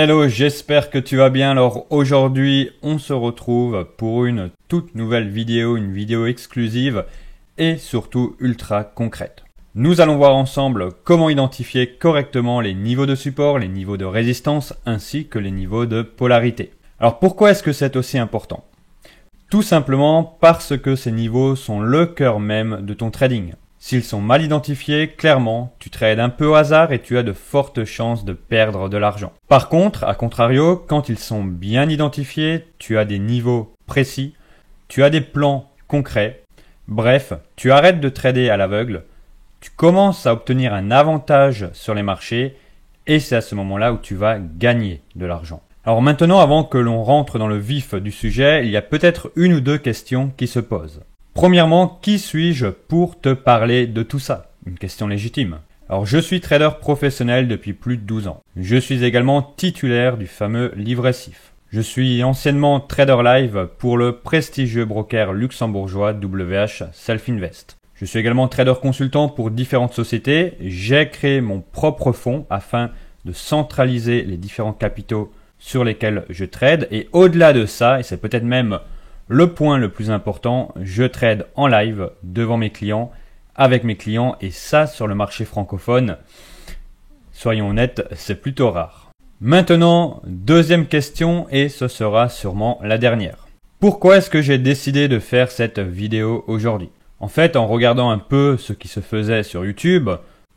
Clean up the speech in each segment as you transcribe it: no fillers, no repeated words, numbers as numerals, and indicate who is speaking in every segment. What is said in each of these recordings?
Speaker 1: Hello, j'espère que tu vas bien. Alors aujourd'hui, on se retrouve pour une toute nouvelle vidéo, une vidéo exclusive et surtout ultra concrète. Nous allons voir ensemble comment identifier correctement les niveaux de support, les niveaux de résistance ainsi que les niveaux de polarité. Alors pourquoi est-ce que c'est aussi important? Tout simplement parce que ces niveaux sont le cœur même de ton trading. S'ils sont mal identifiés, clairement, tu trades un peu au hasard et tu as de fortes chances de perdre de l'argent. Par contre, à contrario, quand ils sont bien identifiés, tu as des niveaux précis, tu as des plans concrets. Bref, tu arrêtes de trader à l'aveugle, tu commences à obtenir un avantage sur les marchés et c'est à ce moment-là où tu vas gagner de l'argent. Alors maintenant, avant que l'on rentre dans le vif du sujet, il y a peut-être une ou deux questions qui se posent. Premièrement, qui suis-je pour te parler de tout ça? Une question légitime. Alors je suis trader professionnel depuis plus de 12 ans. Je suis également titulaire du fameux livret SIF. Je suis anciennement trader live pour le prestigieux broker luxembourgeois WH Self Invest. Je suis également trader consultant pour différentes sociétés. J'ai créé mon propre fonds afin de centraliser les différents capitaux sur lesquels je trade. Et au-delà de ça, et c'est peut-être même le point le plus important, je trade en live devant mes clients, avec mes clients, et ça sur le marché francophone, soyons honnêtes, c'est plutôt rare. Maintenant, deuxième question, et ce sera sûrement la dernière. Pourquoi est-ce que j'ai décidé de faire cette vidéo aujourd'hui? En fait, en regardant un peu ce qui se faisait sur YouTube,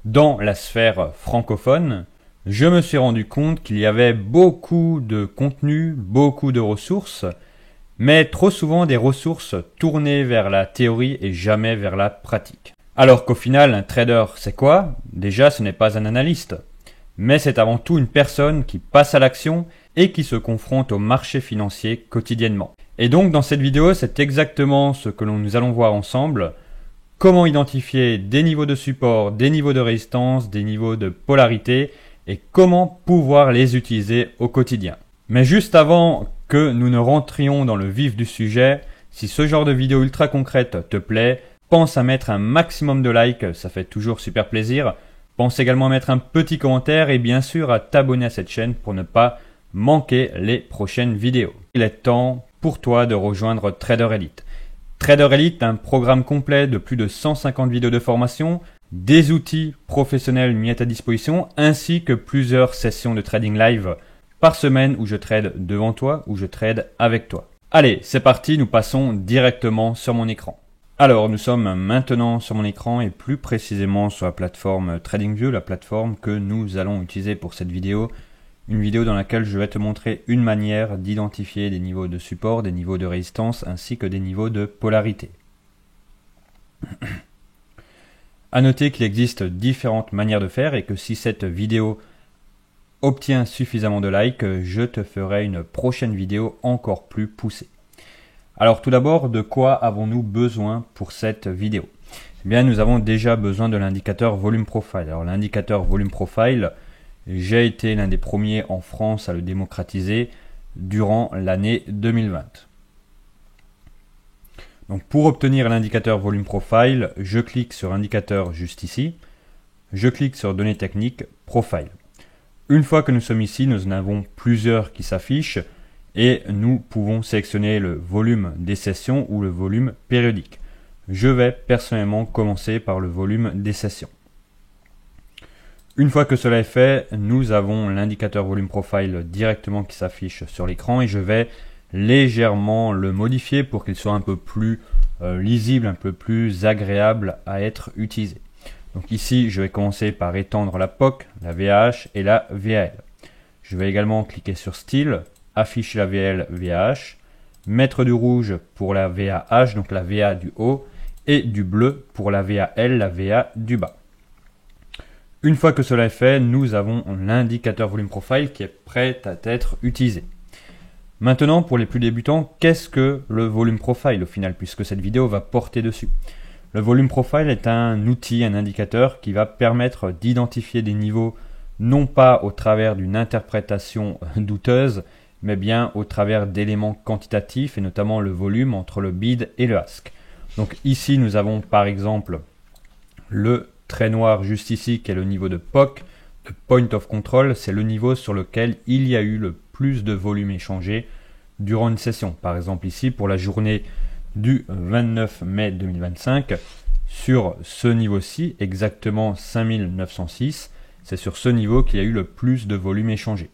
Speaker 1: dans la sphère francophone, je me suis rendu compte qu'il y avait beaucoup de contenu, beaucoup de ressources, mais trop souvent des ressources tournées vers la théorie et jamais vers la pratique. Alors qu'au final, un trader, c'est quoi? Déjà, ce n'est pas un analyste, mais c'est avant tout une personne qui passe à l'action et qui se confronte au marché financier quotidiennement. Et donc, dans cette vidéo, c'est exactement ce que nous allons voir ensemble. Comment identifier des niveaux de support, des niveaux de résistance, des niveaux de polarité et comment pouvoir les utiliser au quotidien. Mais juste avant que nous ne rentrions dans le vif du sujet, si ce genre de vidéo ultra concrète te plaît, pense à mettre un maximum de likes, ça fait toujours super plaisir. Pense également à mettre un petit commentaire et bien sûr à t'abonner à cette chaîne pour ne pas manquer les prochaines vidéos. Il est temps pour toi de rejoindre Trader Elite. Trader Elite, un programme complet de plus de 150 vidéos de formation, des outils professionnels mis à ta disposition ainsi que plusieurs sessions de trading live par semaine où je trade devant toi, où je trade avec toi. Allez, c'est parti, nous passons directement sur mon écran. Alors, nous sommes maintenant sur mon écran et plus précisément sur la plateforme TradingView, la plateforme que nous allons utiliser pour cette vidéo. Une vidéo dans laquelle je vais te montrer une manière d'identifier des niveaux de support, des niveaux de résistance ainsi que des niveaux de polarité. À noter qu'il existe différentes manières de faire et que si cette vidéo obtient suffisamment de likes, je te ferai une prochaine vidéo encore plus poussée. Alors tout d'abord, de quoi avons-nous besoin pour cette vidéo? Eh bien, nous avons déjà besoin de l'indicateur Volume Profile. Alors l'indicateur Volume Profile, j'ai été l'un des premiers en France à le démocratiser durant l'année 2020. Donc pour obtenir l'indicateur Volume Profile, je clique sur Indicateur juste ici, je clique sur Données techniques, Profile. Une fois que nous sommes ici, nous en avons plusieurs qui s'affichent et nous pouvons sélectionner le volume des sessions ou le volume périodique. Je vais personnellement commencer par le volume des sessions. Une fois que cela est fait, nous avons l'indicateur Volume Profile directement qui s'affiche sur l'écran et je vais légèrement le modifier pour qu'il soit un peu plus lisible, un peu plus agréable à être utilisé. Donc ici, je vais commencer par étendre la POC, la VAH et la VAL. Je vais également cliquer sur Style, afficher la VL, VAH, mettre du rouge pour la VAH, donc la VA du haut, et du bleu pour la VAL, la VA du bas. Une fois que cela est fait, nous avons l'indicateur Volume Profile qui est prêt à être utilisé. Maintenant, pour les plus débutants, qu'est-ce que le Volume Profile au final, puisque cette vidéo va porter dessus? Le Volume Profile est un outil, un indicateur qui va permettre d'identifier des niveaux non pas au travers d'une interprétation douteuse, mais bien au travers d'éléments quantitatifs et notamment le volume entre le bid et le ask. Donc ici, nous avons par exemple le trait noir juste ici qui est le niveau de POC. Le point of control, c'est le niveau sur lequel il y a eu le plus de volume échangé durant une session. Par exemple ici, pour la journée du 29 mai 2025, sur ce niveau-ci, exactement 5906, c'est sur ce niveau qu'il y a eu le plus de volume échangé.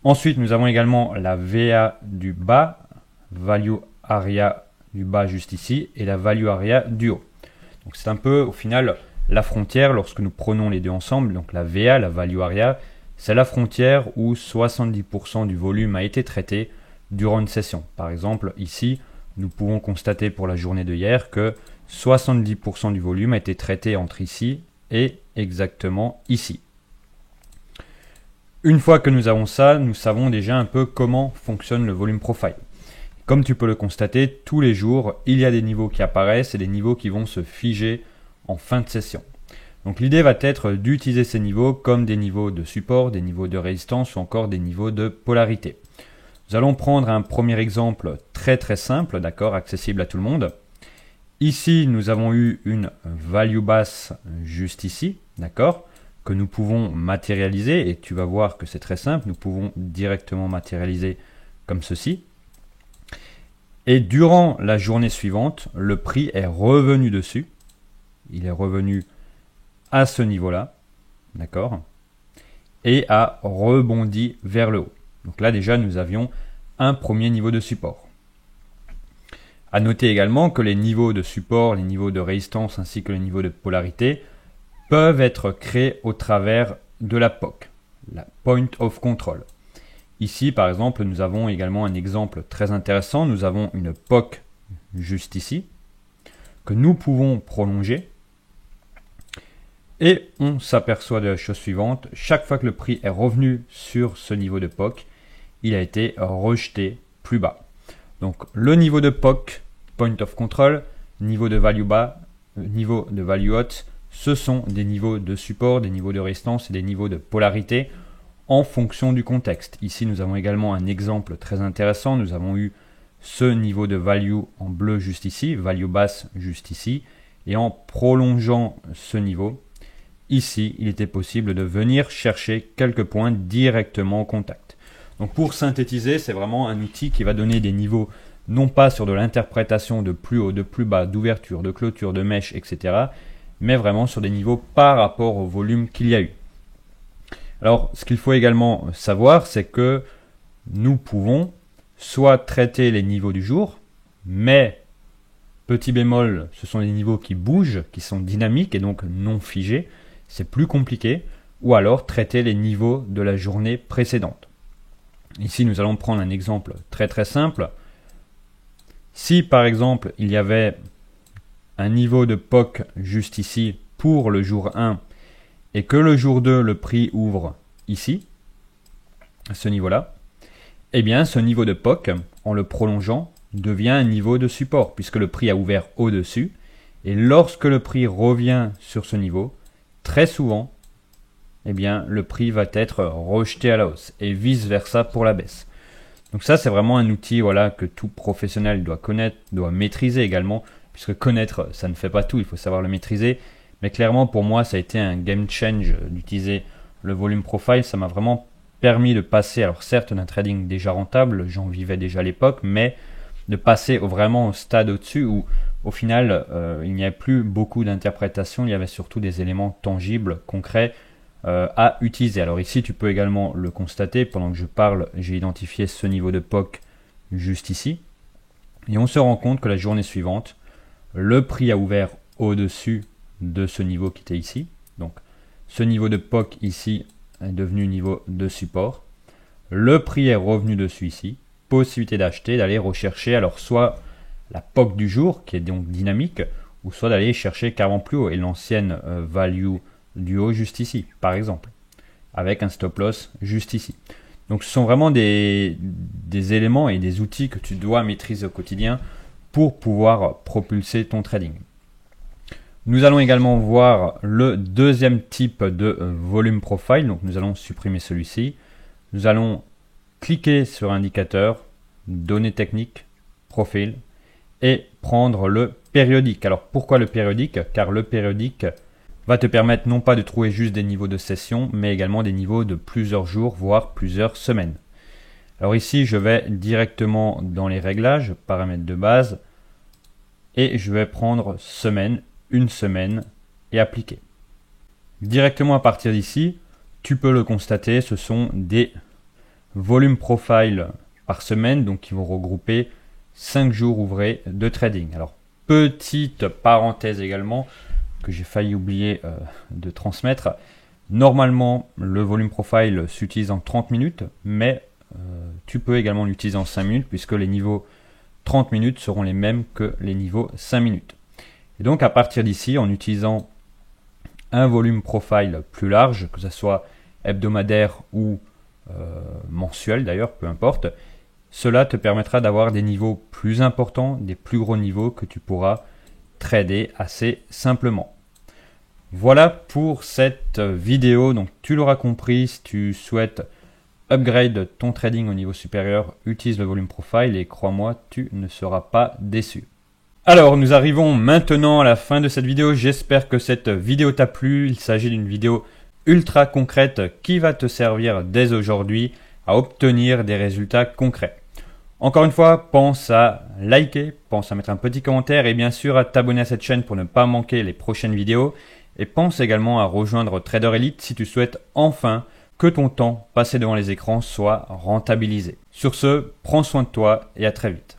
Speaker 1: Ensuite, nous avons également la VA du bas, Value Area du bas juste ici, et la Value Area du haut. Donc c'est un peu au final la frontière lorsque nous prenons les deux ensemble. Donc la VA, la Value Area, c'est la frontière où 70% du volume a été traité durant une session. Par exemple, ici, nous pouvons constater pour la journée de hier que 70% du volume a été traité entre ici et exactement ici. Une fois que nous avons ça, nous savons déjà un peu comment fonctionne le volume profile. Comme tu peux le constater, tous les jours, il y a des niveaux qui apparaissent et des niveaux qui vont se figer en fin de session. Donc l'idée va être d'utiliser ces niveaux comme des niveaux de support, des niveaux de résistance ou encore des niveaux de polarité. Nous allons prendre un premier exemple très simple, d'accord, accessible à tout le monde. Ici, nous avons eu une value basse juste ici, d'accord, que nous pouvons matérialiser et tu vas voir que c'est très simple, nous pouvons directement matérialiser comme ceci. Et durant la journée suivante, le prix est revenu dessus. Il est revenu à ce niveau-là, d'accord, et a rebondi vers le haut. Donc là déjà, nous avions un premier niveau de support. À noter également que les niveaux de support, les niveaux de résistance ainsi que les niveaux de polarité peuvent être créés au travers de la POC, la Point of Control. Ici, par exemple, nous avons également un exemple très intéressant. Nous avons une POC juste ici que nous pouvons prolonger. Et on s'aperçoit de la chose suivante. Chaque fois que le prix est revenu sur ce niveau de POC, il a été rejeté plus bas. Donc le niveau de POC, Point of Control, niveau de value bas, niveau de value haute, ce sont des niveaux de support, des niveaux de résistance et des niveaux de polarité en fonction du contexte. Ici, nous avons également un exemple très intéressant. Nous avons eu ce niveau de value en bleu juste ici, value basse juste ici. Et en prolongeant ce niveau, ici, il était possible de venir chercher quelques points directement au contact. Donc pour synthétiser, c'est vraiment un outil qui va donner des niveaux non pas sur de l'interprétation de plus haut, de plus bas, d'ouverture, de clôture, de mèche, etc. mais vraiment sur des niveaux par rapport au volume qu'il y a eu. Alors, ce qu'il faut également savoir, c'est que nous pouvons soit traiter les niveaux du jour, mais petit bémol, ce sont des niveaux qui bougent, qui sont dynamiques et donc non figés, c'est plus compliqué, ou alors traiter les niveaux de la journée précédente. Ici, nous allons prendre un exemple très simple. Si par exemple, il y avait un niveau de POC juste ici pour le jour 1 et que le jour 2, le prix ouvre ici, à ce niveau-là, eh bien ce niveau de POC, en le prolongeant, devient un niveau de support puisque le prix a ouvert au-dessus et lorsque le prix revient sur ce niveau, très souvent, eh bien le prix va être rejeté à la hausse et vice-versa pour la baisse. Donc ça, c'est vraiment un outil voilà, que tout professionnel doit connaître, doit maîtriser également, puisque connaître, ça ne fait pas tout, il faut savoir le maîtriser. Mais clairement, pour moi, ça a été un game change d'utiliser le volume profile. Ça m'a vraiment permis de passer, alors certes, d'un trading déjà rentable, j'en vivais déjà à l'époque, mais de passer vraiment au stade au-dessus où, au final, il n'y avait plus beaucoup d'interprétation, il y avait surtout des éléments tangibles, concrets, à utiliser. Alors ici, tu peux également le constater. Pendant que je parle, j'ai identifié ce niveau de POC juste ici. Et on se rend compte que la journée suivante, le prix a ouvert au-dessus de ce niveau qui était ici. Donc, ce niveau de POC ici est devenu niveau de support. Le prix est revenu dessus ici. Possibilité d'acheter, d'aller rechercher alors soit la POC du jour, qui est donc dynamique, ou soit d'aller chercher carrément plus haut. Et l'ancienne value du haut juste ici, par exemple, avec un stop loss juste ici. Donc ce sont vraiment des éléments et des outils que tu dois maîtriser au quotidien pour pouvoir propulser ton trading. Nous allons également voir le deuxième type de volume profile. Donc nous allons supprimer celui-ci. Nous allons cliquer sur indicateur, données techniques, profil et prendre le périodique. Alors pourquoi le périodique? Car le périodique va te permettre non pas de trouver juste des niveaux de session, mais également des niveaux de plusieurs jours, voire plusieurs semaines. Alors ici, je vais directement dans les réglages, paramètres de base, et je vais prendre semaine, une semaine, et appliquer. Directement à partir d'ici, tu peux le constater, ce sont des volumes profile par semaine, donc qui vont regrouper 5 jours ouvrés de trading. Alors, petite parenthèse également, que j'ai failli oublier de transmettre. Normalement, le volume profile s'utilise en 30 minutes, mais tu peux également l'utiliser en 5 minutes, puisque les niveaux 30 minutes seront les mêmes que les niveaux 5 minutes. Et donc, à partir d'ici, en utilisant un volume profile plus large, que ce soit hebdomadaire ou mensuel d'ailleurs, peu importe, cela te permettra d'avoir des niveaux plus importants, des plus gros niveaux que tu pourras trader assez simplement. Voilà pour cette vidéo. Donc tu l'auras compris, si tu souhaites upgrade ton trading au niveau supérieur, utilise le volume profile et crois-moi, tu ne seras pas déçu. Alors nous arrivons maintenant à la fin de cette vidéo. J'espère que cette vidéo t'a plu. Il s'agit d'une vidéo ultra concrète qui va te servir dès aujourd'hui à obtenir des résultats concrets. Encore une fois, pense à liker, pense à mettre un petit commentaire et bien sûr à t'abonner à cette chaîne pour ne pas manquer les prochaines vidéos. Et pense également à rejoindre Trader Elite si tu souhaites enfin que ton temps passé devant les écrans soit rentabilisé. Sur ce, prends soin de toi et à très vite.